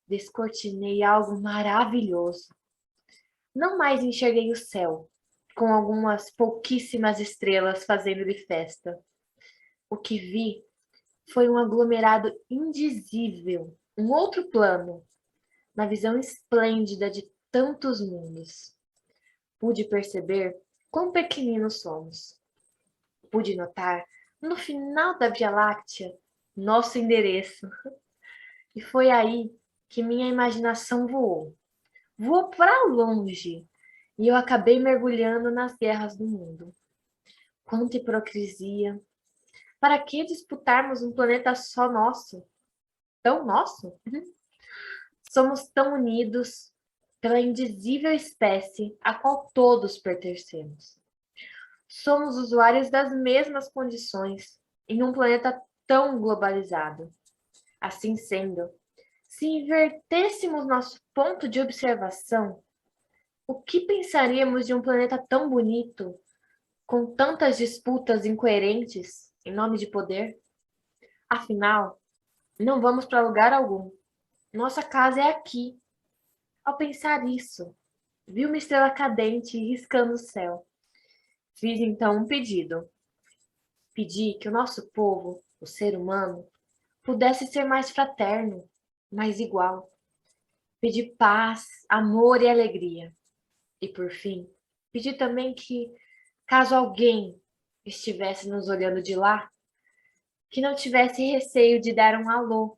descortinei algo maravilhoso. Não mais enxerguei o céu, com algumas pouquíssimas estrelas fazendo-lhe festa. O que vi foi um aglomerado indizível, um outro plano, na visão esplêndida de tantos mundos. Pude perceber quão pequeninos somos. Pude notar, no final da Via Láctea, nosso endereço. E foi aí que minha imaginação voou. Voou para longe. E eu acabei mergulhando nas guerras do mundo. Quanta hipocrisia! Para que disputarmos um planeta só nosso? Tão nosso? Somos tão unidos pela indizível espécie a qual todos pertencemos. Somos usuários das mesmas condições em um planeta tão globalizado. Assim sendo, se invertêssemos nosso ponto de observação, o que pensaríamos de um planeta tão bonito, com tantas disputas incoerentes em nome de poder? Afinal, não vamos para lugar algum. Nossa casa é aqui. Ao pensar isso, vi uma estrela cadente riscando o céu. Fiz então um pedido. Pedi que o nosso povo, o ser humano, pudesse ser mais fraterno, mais igual. Pedi paz, amor e alegria. E por fim, pedi também que, caso alguém estivesse nos olhando de lá, que não tivesse receio de dar um alô,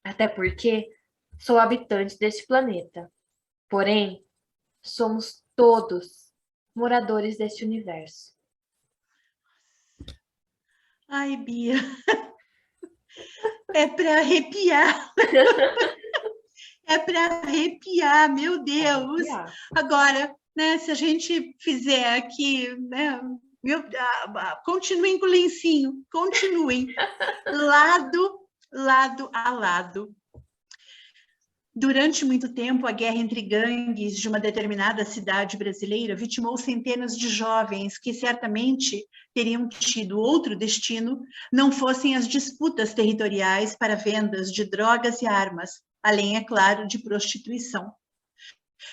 até porque sou habitante deste planeta. Porém, somos todos moradores deste universo. Ai, Bia, é para arrepiar. É para arrepiar, meu Deus. Agora, né, se a gente fizer aqui, né, Continuem com o lencinho, continuem. Lado a lado. Durante muito tempo, a guerra entre gangues de uma determinada cidade brasileira vitimou centenas de jovens que certamente teriam tido outro destino, não fossem as disputas territoriais para vendas de drogas e armas, além, é claro, de prostituição.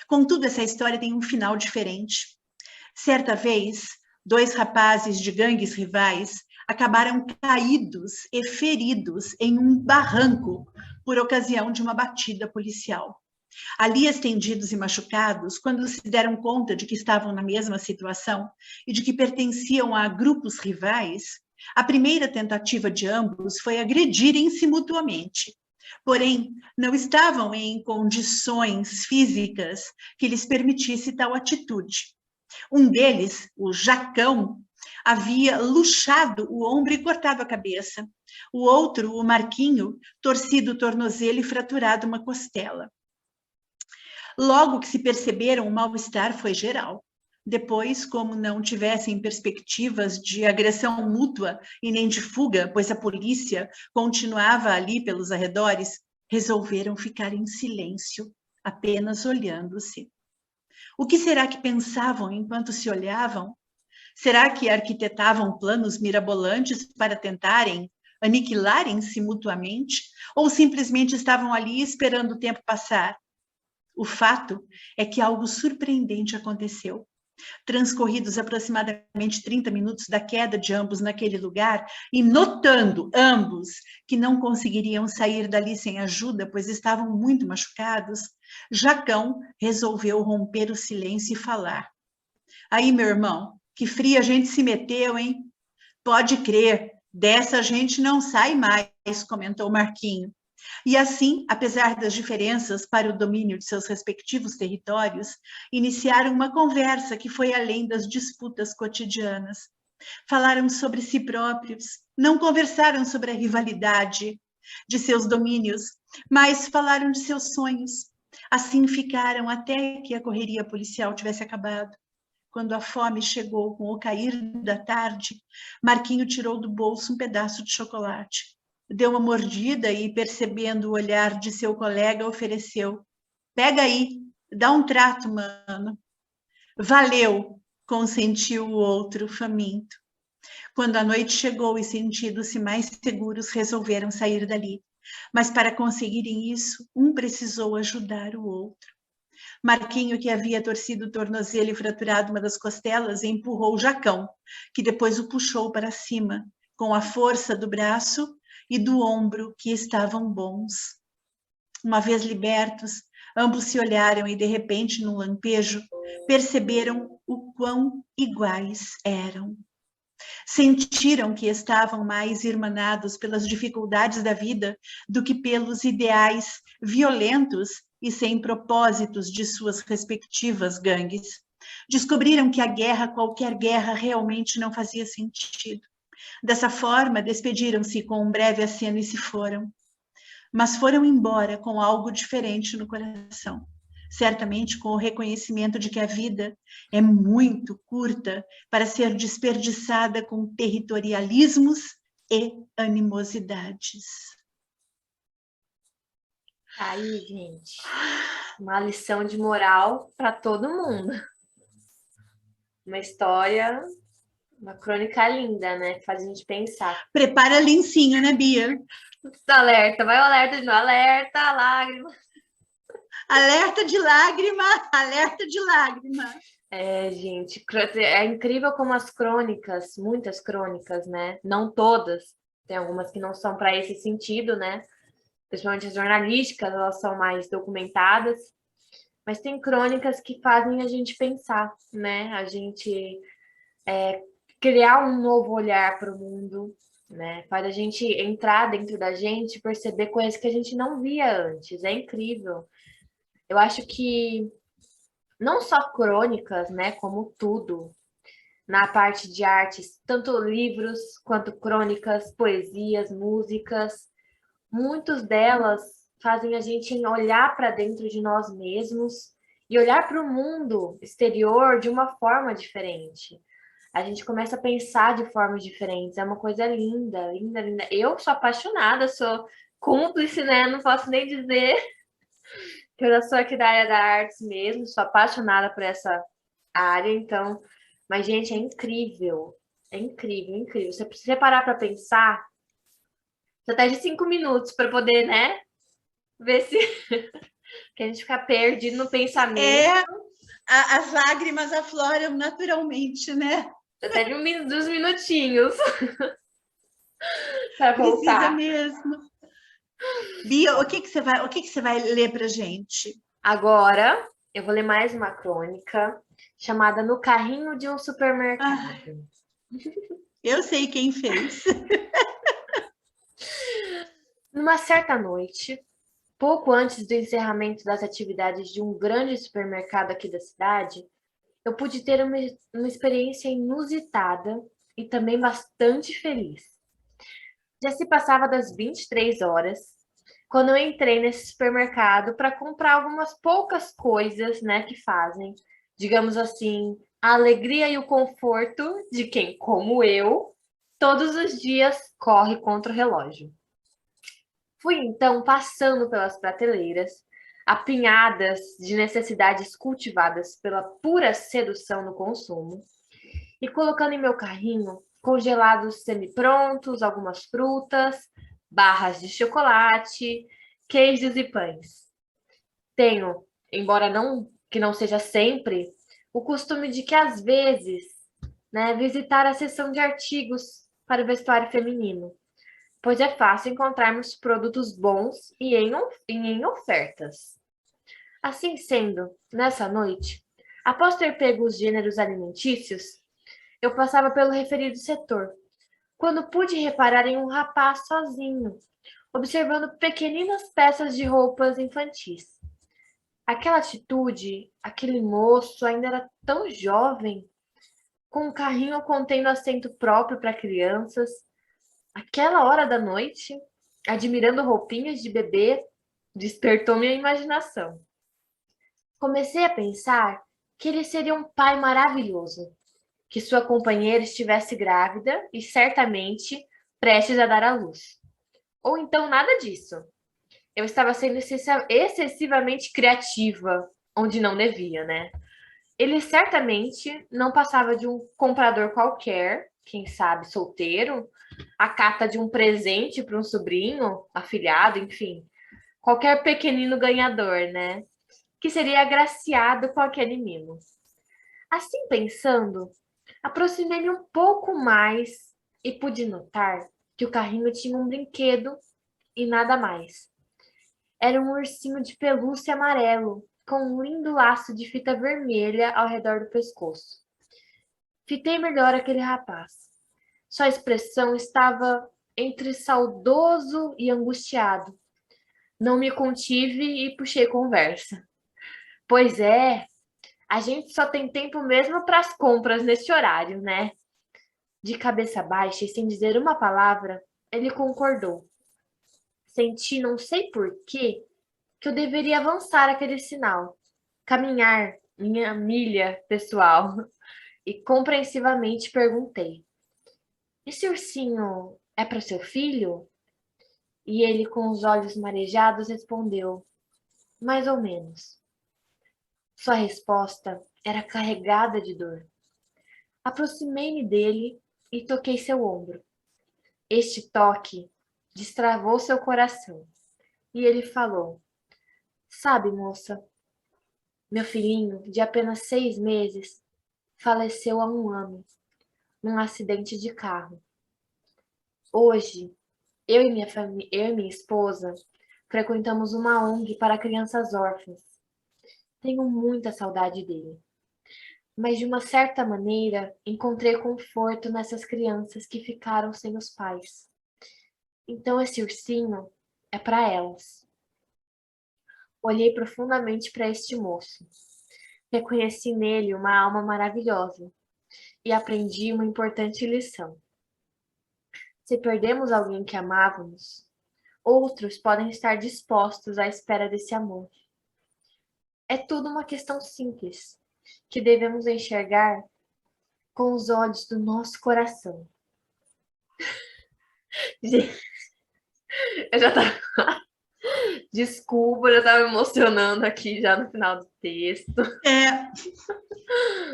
Contudo, essa história tem um final diferente. Certa vez, 2 rapazes de gangues rivais acabaram caídos e feridos em um barranco por ocasião de uma batida policial. Ali estendidos e machucados, quando se deram conta de que estavam na mesma situação e de que pertenciam a grupos rivais, a primeira tentativa de ambos foi agredirem-se mutuamente. Porém, não estavam em condições físicas que lhes permitisse tal atitude. Um deles, o Jacão, havia luxado o ombro e cortado a cabeça. O outro, o Marquinho, torcido o tornozelo e fraturado uma costela. Logo que se perceberam, o mal-estar foi geral. Depois, como não tivessem perspectivas de agressão mútua e nem de fuga, pois a polícia continuava ali pelos arredores, resolveram ficar em silêncio, apenas olhando-se. O que será que pensavam enquanto se olhavam? Será que arquitetavam planos mirabolantes para tentarem aniquilarem-se mutuamente? Ou simplesmente estavam ali esperando o tempo passar? O fato é que algo surpreendente aconteceu. Transcorridos aproximadamente 30 minutos da queda de ambos naquele lugar, e notando ambos que não conseguiriam sair dali sem ajuda, pois estavam muito machucados, Jacão resolveu romper o silêncio e falar. Aí, meu irmão, que fria a gente se meteu, hein? Pode crer, dessa a gente não sai mais, comentou Marquinho. E assim, apesar das diferenças para o domínio de seus respectivos territórios, iniciaram uma conversa que foi além das disputas cotidianas. Falaram sobre si próprios, não conversaram sobre a rivalidade de seus domínios, mas falaram de seus sonhos. Assim ficaram até que a correria policial tivesse acabado. Quando a fome chegou com o cair da tarde, Marquinho tirou do bolso um pedaço de chocolate. Deu uma mordida e, percebendo o olhar de seu colega, ofereceu. Pega aí, dá um trato, mano. Valeu, consentiu o outro, faminto. Quando a noite chegou e sentindo-se mais seguros, resolveram sair dali. Mas para conseguirem isso, um precisou ajudar o outro. Marquinho, que havia torcido o tornozelo e fraturado uma das costelas, empurrou o Jacão, que depois o puxou para cima, com a força do braço e do ombro, que estavam bons. Uma vez libertos, ambos se olharam e, de repente, num lampejo, perceberam o quão iguais eram. Sentiram que estavam mais irmanados pelas dificuldades da vida do que pelos ideais violentos e sem propósitos de suas respectivas gangues. Descobriram que a guerra, qualquer guerra, realmente não fazia sentido. Dessa forma, despediram-se com um breve aceno e se foram. Mas foram embora com algo diferente no coração. Certamente com o reconhecimento de que a vida é muito curta para ser desperdiçada com territorialismos e animosidades. Aí, gente, uma lição de moral para todo mundo. Uma história, uma crônica linda, né? Que faz a gente pensar. Prepara lencinho, né, Bia? Alerta, vai o alerta de novo. Alerta, lágrima. Alerta de lágrima, alerta de lágrima. É, gente, é incrível como as crônicas, muitas crônicas, né? Não todas, tem algumas que não são para esse sentido, né? Principalmente as jornalísticas, elas são mais documentadas, mas tem crônicas que fazem a gente pensar, né? A gente criar um novo olhar para o mundo, né? Faz a gente entrar dentro da gente e perceber coisas que a gente não via antes. É incrível. Eu acho que não só crônicas, né? Como tudo, na parte de artes, tanto livros quanto crônicas, poesias, músicas, muitas delas fazem a gente olhar para dentro de nós mesmos e olhar para o mundo exterior de uma forma diferente. a gente começa a pensar de formas diferentes. É uma coisa linda, linda, linda. Eu sou apaixonada, sou cúmplice, né? Não posso nem dizer que eu já sou aqui da área da artes mesmo, sou apaixonada por essa área, então. Mas, gente, é incrível. É incrível, incrível. Você precisa parar para pensar, até de 5 minutos para poder, né? Ver se que a gente fica perdido no pensamento. As lágrimas afloram naturalmente, né? Até de dos minutinhos para Precisa voltar. mesmo. Bia, o que você vai ler pra gente? Agora, eu vou ler mais uma crônica chamada No Carrinho de um Supermercado. Ah, eu sei quem fez. Numa certa noite, pouco antes do encerramento das atividades de um grande supermercado aqui da cidade, eu pude ter uma experiência inusitada e também bastante feliz. Já se passava das 23 horas quando eu entrei nesse supermercado para comprar algumas poucas coisas, né, que fazem, digamos assim, a alegria e o conforto de quem, como eu, todos os dias corre contra o relógio. Fui então passando pelas prateleiras, apinhadas de necessidades cultivadas pela pura sedução no consumo, e colocando em meu carrinho congelados semi-prontos, algumas frutas, barras de chocolate, queijos e pães. Tenho, embora não seja sempre, o costume de que às vezes, né, visitar a seção de artigos para o vestuário feminino, pois é fácil encontrarmos produtos bons e em ofertas. Assim sendo, nessa noite, após ter pego os gêneros alimentícios, eu passava pelo referido setor, quando pude reparar em um rapaz sozinho, observando pequeninas peças de roupas infantis. Aquela atitude, aquele moço ainda era tão jovem, com um carrinho contendo assento próprio para crianças, aquela hora da noite, admirando roupinhas de bebê, despertou minha imaginação. Comecei a pensar que ele seria um pai maravilhoso, que sua companheira estivesse grávida e certamente prestes a dar à luz. Ou então nada disso. Eu estava sendo excessivamente criativa, onde não devia, né? Ele certamente não passava de um comprador qualquer, quem sabe solteiro, a cata de um presente para um sobrinho, afilhado, enfim. Qualquer pequenino ganhador, né? Que seria agraciado com aquele mimo. Assim pensando, aproximei-me um pouco mais e pude notar que o carrinho tinha um brinquedo e nada mais. Era um ursinho de pelúcia amarelo, com um lindo laço de fita vermelha ao redor do pescoço. Fitei melhor aquele rapaz. Sua expressão estava entre saudoso e angustiado. Não me contive e puxei conversa. Pois é, a gente só tem tempo mesmo para as compras nesse horário, né? De cabeça baixa e sem dizer uma palavra, ele concordou. Senti, não sei por quê, que eu deveria avançar aquele sinal, caminhar minha milha pessoal. E compreensivamente perguntei: Esse ursinho é para seu filho? E ele, com os olhos marejados, respondeu: Mais ou menos. Sua resposta era carregada de dor. Aproximei-me dele e toquei seu ombro. Este toque destravou seu coração e ele falou: Sabe, moça, meu filhinho, de apenas 6 meses, faleceu há um ano, num acidente de carro. Hoje, eu e minha esposa frequentamos uma ONG para crianças órfãs. Tenho muita saudade dele. Mas, de uma certa maneira, encontrei conforto nessas crianças que ficaram sem os pais. Então, esse ursinho é para elas. Olhei profundamente para este moço. Reconheci nele uma alma maravilhosa e aprendi uma importante lição. Se perdemos alguém que amávamos, outros podem estar dispostos à espera desse amor. É tudo uma questão simples, que devemos enxergar com os olhos do nosso coração. Eu já tava... Desculpa, eu já estava emocionando aqui já no final do texto.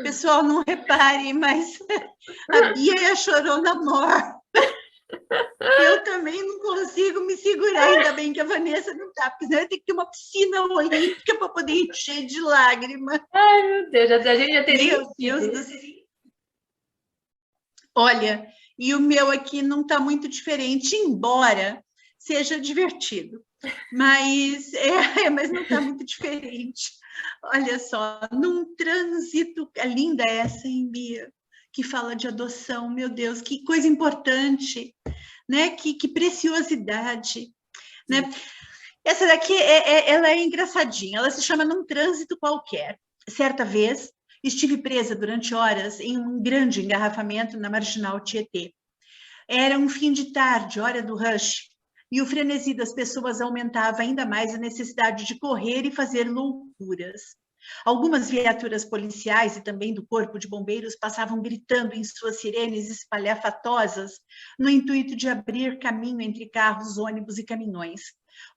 Pessoal, não repare, mas a Bia é a chorona mor. Eu também não consigo me segurar, ainda bem que a Vanessa não está, porque senão eu tenho que ter uma piscina olímpica para poder encher de lágrimas. Ai, meu Deus, a gente já teria... Meu Deus do céu. Olha, e o meu aqui não está muito diferente, embora seja divertido, mas não está muito diferente. Olha só, num trânsito, linda essa, hein, Bia? Que fala de adoção, meu Deus, que coisa importante, né? Que preciosidade, né? Essa daqui, ela é engraçadinha, ela se chama Num Trânsito Qualquer. Certa vez, estive presa durante horas em um grande engarrafamento na Marginal Tietê. Era um fim de tarde, hora do rush, e o frenesi das pessoas aumentava ainda mais a necessidade de correr e fazer loucuras. Algumas viaturas policiais e também do Corpo de Bombeiros passavam gritando em suas sirenes espalhafatosas no intuito de abrir caminho entre carros, ônibus e caminhões.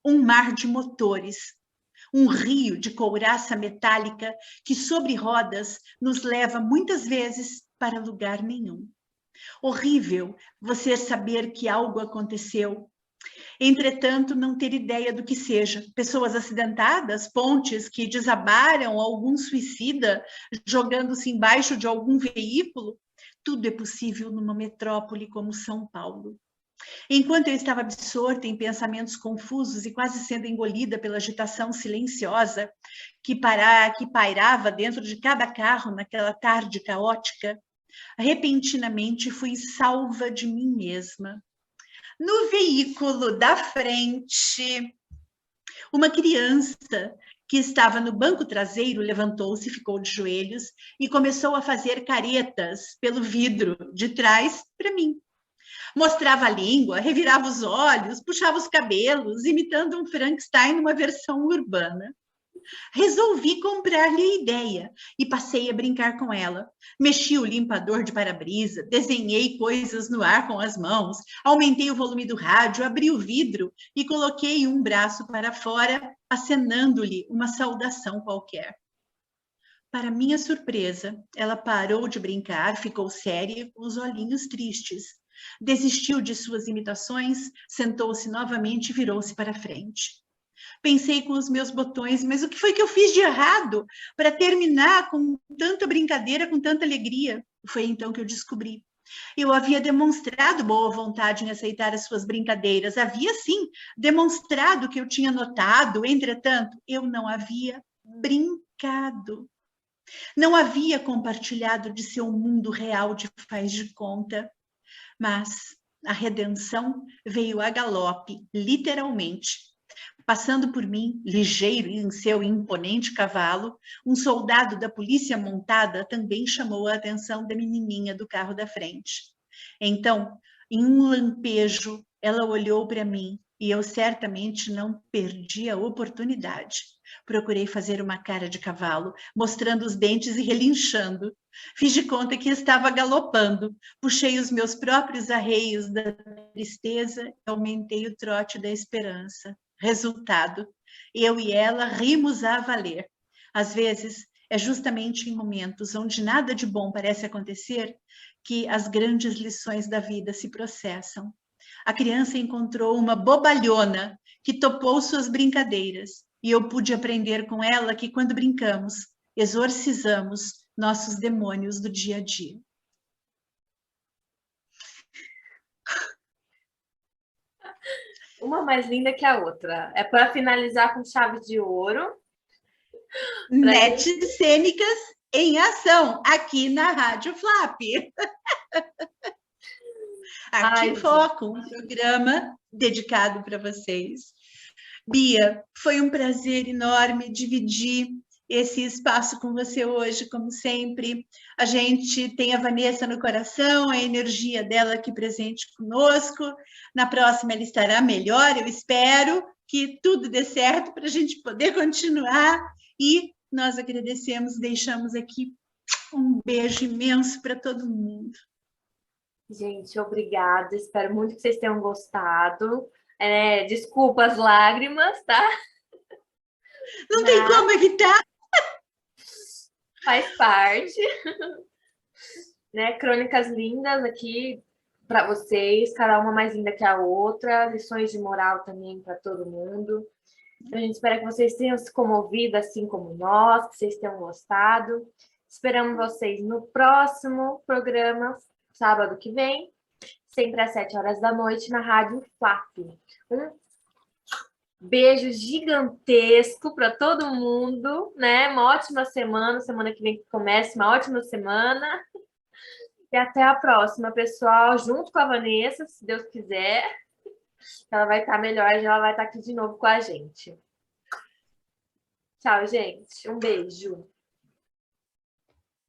Um mar de motores, um rio de couraça metálica que, sobre rodas, nos leva muitas vezes para lugar nenhum. Horrível você saber que algo aconteceu. Entretanto, não ter ideia do que seja. Pessoas acidentadas, pontes que desabaram, algum suicida jogando-se embaixo de algum veículo. Tudo é possível numa metrópole como São Paulo. Enquanto eu estava absorta em pensamentos confusos e quase sendo engolida pela agitação silenciosa que pairava dentro de cada carro naquela tarde caótica, repentinamente fui salva de mim mesma. No veículo da frente, uma criança que estava no banco traseiro levantou-se, ficou de joelhos e começou a fazer caretas pelo vidro de trás para mim. Mostrava a língua, revirava os olhos, puxava os cabelos, imitando um Frankenstein numa versão urbana. Resolvi comprar-lhe a ideia e passei a brincar com ela. Mexi o limpador de para-brisa, desenhei coisas no ar com as mãos, aumentei o volume do rádio, abri o vidro e coloquei um braço para fora, acenando-lhe uma saudação qualquer. Para minha surpresa, ela parou de brincar, ficou séria, com os olhinhos tristes. Desistiu de suas imitações, sentou-se novamente e virou-se para frente. Pensei com os meus botões, mas o que foi que eu fiz de errado para terminar com tanta brincadeira, com tanta alegria? Foi então que eu descobri. Eu havia demonstrado boa vontade em aceitar as suas brincadeiras, havia sim demonstrado que eu tinha notado, entretanto, eu não havia brincado. Não havia compartilhado de seu mundo real de faz de conta, mas a redenção veio a galope, literalmente. Passando por mim, ligeiro em seu imponente cavalo, um soldado da polícia montada também chamou a atenção da menininha do carro da frente. Então, em um lampejo, ela olhou para mim e eu certamente não perdi a oportunidade. Procurei fazer uma cara de cavalo, mostrando os dentes e relinchando. Fiz de conta que estava galopando. Puxei os meus próprios arreios da tristeza e aumentei o trote da esperança. Resultado, eu e ela rimos a valer. Às vezes, é justamente em momentos onde nada de bom parece acontecer que as grandes lições da vida se processam. A criança encontrou uma bobalhona que topou suas brincadeiras e eu pude aprender com ela que quando brincamos, exorcizamos nossos demônios do dia a dia. Uma mais linda que a outra. É para finalizar com chave de ouro. Net cênicas em ação, aqui na Rádio Flap. Arte em Foco, um programa dedicado para vocês. Bia, foi um prazer enorme dividir esse espaço com você hoje, como sempre. A gente tem a Vanessa no coração, a energia dela aqui presente conosco. Na próxima ela estará melhor, eu espero que tudo dê certo para a gente poder continuar. E nós agradecemos, deixamos aqui Um beijo imenso para todo mundo. Gente, obrigada. Espero muito que vocês tenham gostado. Desculpa as lágrimas, tá? Não tem como evitar. Faz parte. Né? Crônicas lindas aqui para vocês, cada uma mais linda que a outra. Lições de moral também para todo mundo. A gente espera que vocês tenham se comovido assim como nós, que vocês tenham gostado. Esperamos vocês no próximo programa, sábado que vem, sempre às 7 horas da noite, na Rádio FLAP. Um beijo gigantesco para todo mundo, né? Uma ótima semana que vem que comece, uma ótima semana. E até a próxima, pessoal, junto com a Vanessa, se Deus quiser. Ela vai estar melhor, ela vai estar aqui de novo com a gente. Tchau, gente. Um beijo.